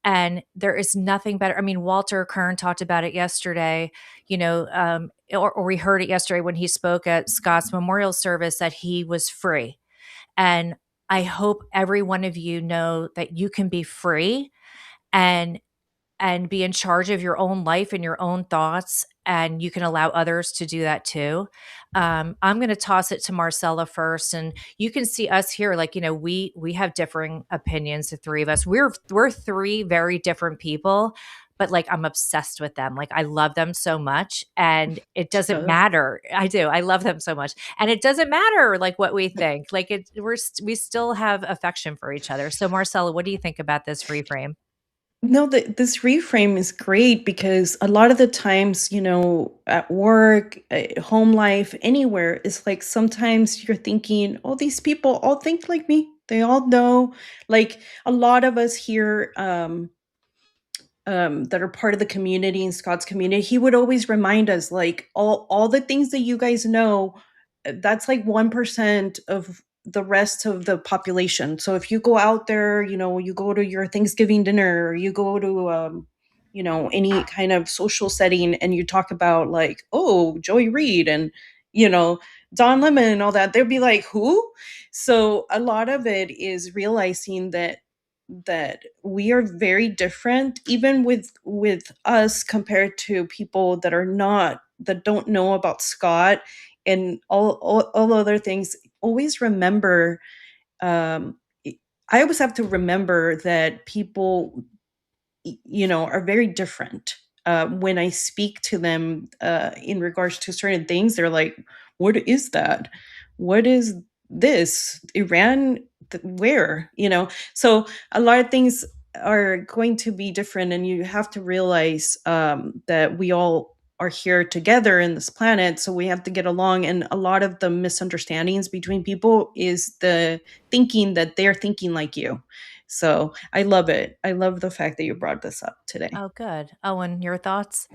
And there is nothing better. I mean, Walter Kern talked about it yesterday, or we heard it yesterday when he spoke at Scott's memorial service that he was free. And I hope every one of you know that you can be free and be in charge of your own life and your own thoughts, and you can allow others to do that too. I'm going to toss it to Marcela first, and you can see us here. Like we have differing opinions. The three of us, we're three very different people, but like I'm obsessed with them. Like I love them so much, and it doesn't So matter. I do. I love them so much, and it doesn't matter like what we think. Like we still have affection for each other. So Marcela, what do you think about this reframe? no, this reframe is great because a lot of the times, at work, home life, anywhere, it's like sometimes you're thinking, oh, these people all think like me. They all know. Like a lot of us here, that are part of the community and Scott's community, he would always remind us like all the things that you guys know, that's like 1% of the rest of the population. So if you go out there, you go to your Thanksgiving dinner, or you go to any kind of social setting and you talk about like, oh, Joey Reid and you know, Don Lemon and all that, they'll be like, who? So a lot of it is realizing that we are very different even with us compared to people that don't know about Scott and all other things. Always remember, um I always have to remember that people are very different. When I speak to them in regards to certain things, they're like, what is that? What is this? Iran? Where? So a lot of things are going to be different, and you have to realize that we all are here together in this planet, so we have to get along. And a lot of the misunderstandings between people is the thinking that they're thinking like you, So I love it. I love the fact that you brought this up today. Oh, good. Owen, your thoughts?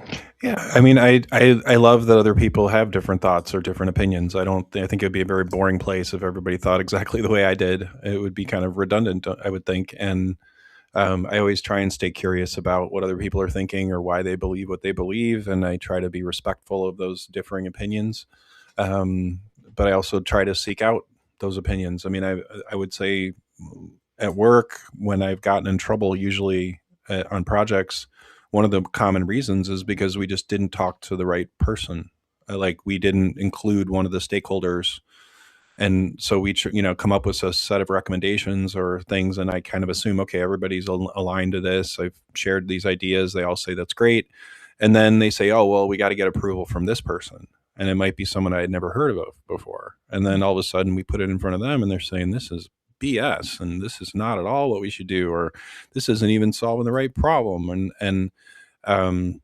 Yeah, I mean, I love that other people have different thoughts or different opinions. I think it would be a very boring place if everybody thought exactly the way I did. It would be kind of redundant, I would think. And I always try and stay curious about what other people are thinking or why they believe what they believe, and I try to be respectful of those differing opinions. Um, but I also try to seek out those opinions. I mean, I would say at work when I've gotten in trouble, usually on projects, one of the common reasons is because we just didn't talk to the right person. Like we didn't include one of the stakeholders, and so we come up with a set of recommendations or things, and I kind of assume, okay, everybody's aligned to this. I've shared these ideas, they all say that's great, and then they say, oh well, we got to get approval from this person, and it might be someone I had never heard of before, and then all of a sudden we put it in front of them and they're saying this is BS and this is not at all what we should do, or this isn't even solving the right problem, and um,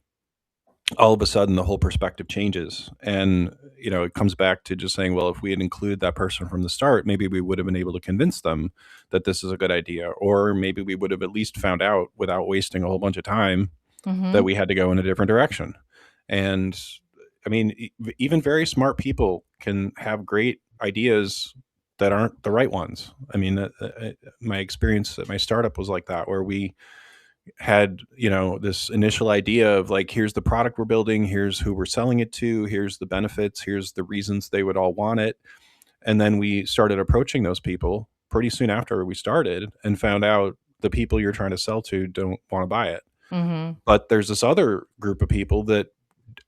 all of a sudden the whole perspective changes. And it comes back to just saying, well, if we had included that person from the start, maybe we would have been able to convince them that this is a good idea, or maybe we would have at least found out without wasting a whole bunch of time that we had to go in a different direction. And I mean, even very smart people can have great ideas that aren't the right ones. I mean, my experience at my startup was like that, where we had this initial idea of like, here's the product we're building, here's who we're selling it to, here's the benefits, here's the reasons they would all want it. And then we started approaching those people pretty soon after we started and found out the people you're trying to sell to don't want to buy it. But there's this other group of people that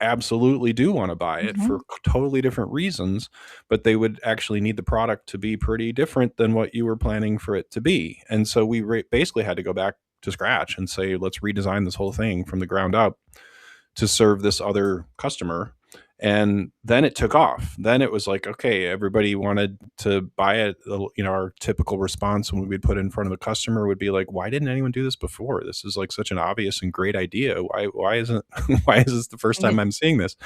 absolutely do want to buy it for totally different reasons, but they would actually need the product to be pretty different than what you were planning for it to be. And so we basically had to go back to scratch and say, let's redesign this whole thing from the ground up to serve this other customer. And then it took off. Then it was like, okay, everybody wanted to buy it. Our typical response when we would put it in front of the customer would be like, why didn't anyone do this before? This is like such an obvious and great idea. Why isn't why is this the first time I'm seeing this?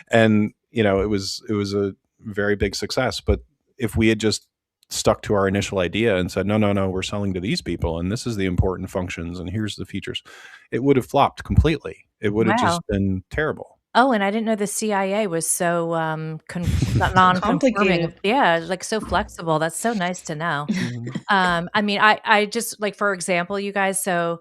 And it was a very big success. But if we had just stuck to our initial idea and said, no, we're selling to these people and this is the important functions and here's the features, it would have flopped completely. It would have just been terrible. Oh, and I didn't know the CIA was so non-conforming. Complicated. Yeah, like so flexible. That's so nice to know. I mean, I just like, for example, you guys. So,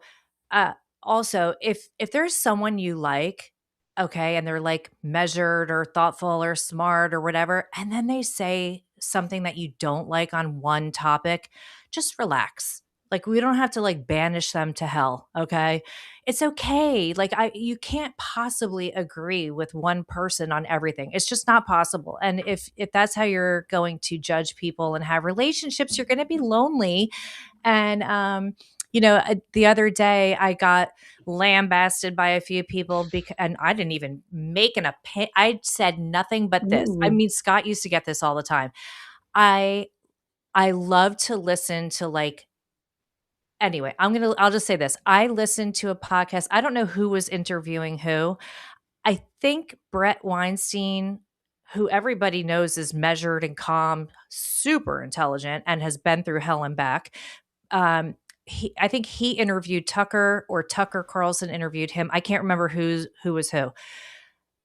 also, if there's someone you like, okay, and they're like measured or thoughtful or smart or whatever, and then they say something that you don't like on one topic, just relax. Like we don't have to like banish them to hell, okay? It's okay. Like you can't possibly agree with one person on everything. It's just not possible. And if that's how you're going to judge people and have relationships, you're going to be lonely. And the other day I got lambasted by a few people and I didn't even make an opinion. I said nothing but this. I Ooh. mean, Scott used to get this all the time. I love to listen to like, anyway, I'll just say this. I listened to a podcast. I don't know who was interviewing who. I think Brett Weinstein, who everybody knows is measured and calm, super intelligent, and has been through hell and back. I think he interviewed Tucker, or Tucker Carlson interviewed him. I can't remember who was who.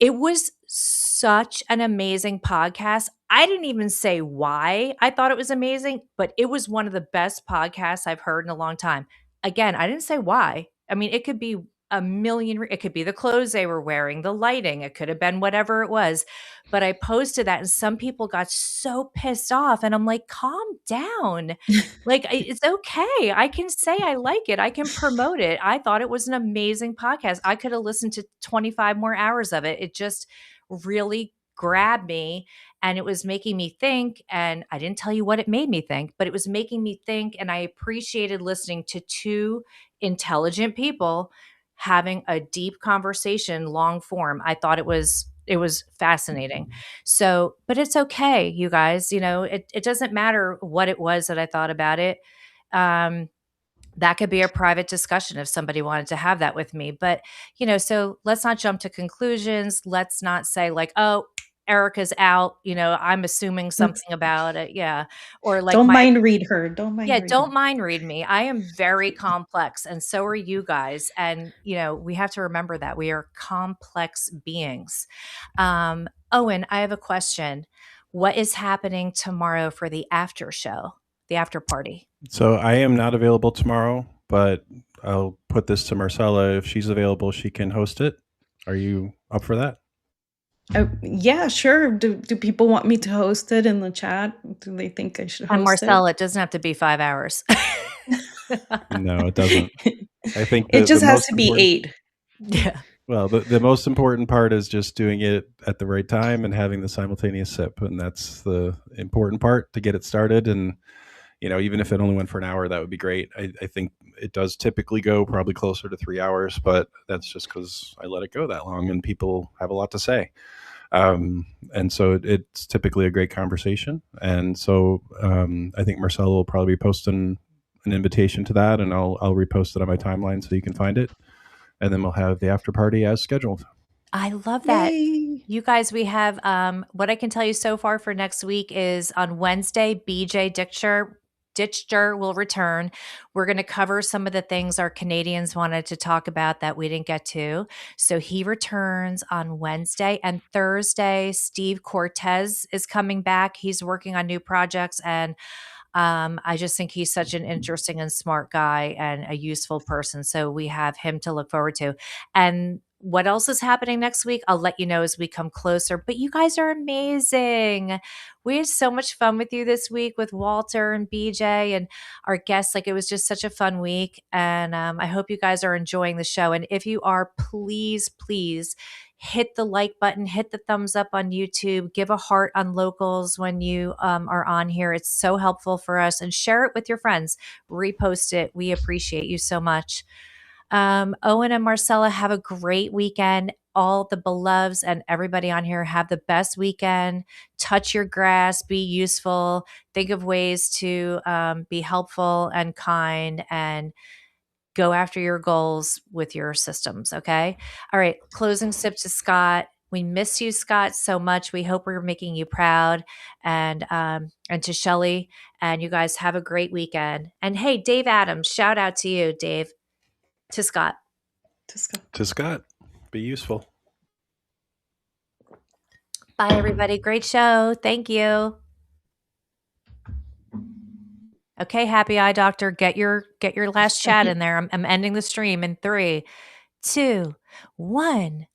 It was such an amazing podcast. I didn't even say why I thought it was amazing, but it was one of the best podcasts I've heard in a long time. Again, I didn't say why. I mean, it could be a million, it could be the clothes they were wearing, the lighting, it could have been whatever it was. But I posted that and some people got so pissed off. And I'm like, calm down. Like, it's okay. I can say I like it. I can promote it. I thought it was an amazing podcast. I could have listened to 25 more hours of it. It just really grabbed me and it was making me think. And I didn't tell you what it made me think, but it was making me think. And I appreciated listening to two intelligent people having a deep conversation, long form. I thought it was fascinating. So, but it's okay, you guys. It doesn't matter what it was that I thought about it. That could be a private discussion if somebody wanted to have that with me. But, so let's not jump to conclusions. Let's not say like, oh, Erica's out, I'm assuming something about it. Yeah. Or like Don't mind read her. Don't mind yeah, read don't her. mind read me. I am very complex, and so are you guys. And, we have to remember that we are complex beings. Owen, I have a question. What is happening tomorrow for the after show, the after party? So I am not available tomorrow, but I'll put this to Marcela. If she's available, she can host it. Are you up for that? Yeah, sure. Do people want me to host it in the chat? Do they think I should And host it? Marcella, it doesn't have to be 5 hours. No, it doesn't. I think It the just has most to be important 8. Yeah. well, the most important part is just doing it at the right time and having the simultaneous sip, and that's the important part to get it started. And even if it only went for an hour, that would be great. I think it does typically go probably closer to 3 hours, but that's just because I let it go that long and people have a lot to say. And so it's typically a great conversation. And so I think Marcella will probably be posting an invitation to that, and I'll repost it on my timeline so you can find it. And then we'll have the after party as scheduled. I love that. Yay. You guys, we have what I can tell you so far for next week is on Wednesday, BJ Ditcher will return. We're going to cover some of the things our Canadians wanted to talk about that we didn't get to. So he returns on Wednesday, and Thursday, Steve Cortez is coming back. He's working on new projects, and I just think he's such an interesting and smart guy and a useful person. So we have him to look forward to. And what else is happening next week? I'll let you know as we come closer. But you guys are amazing. We had so much fun with you this week with Walter and BJ and our guests. Like, it was just such a fun week. And I hope you guys are enjoying the show. And if you are, please, please hit the like button, hit the thumbs up on YouTube, give a heart on Locals when you are on here. It's so helpful for us. And share it with your friends. Repost it. We appreciate you so much. Owen and Marcella, have a great weekend. All the beloveds and everybody on here, have the best weekend. Touch your grass, be useful, think of ways to be helpful and kind, and go after your goals with your systems. Okay. All right. Closing sip to Scott. We miss you, Scott, so much. We hope we're making you proud, and to Shelly. And you guys have a great weekend. And hey, Dave Adams, shout out to you, Dave. To Scott. To Scott, be useful. Bye, everybody. Great show. Thank you. Okay, happy eye doctor. Get your last chat in there. I'm ending the stream in 3, 2, 1.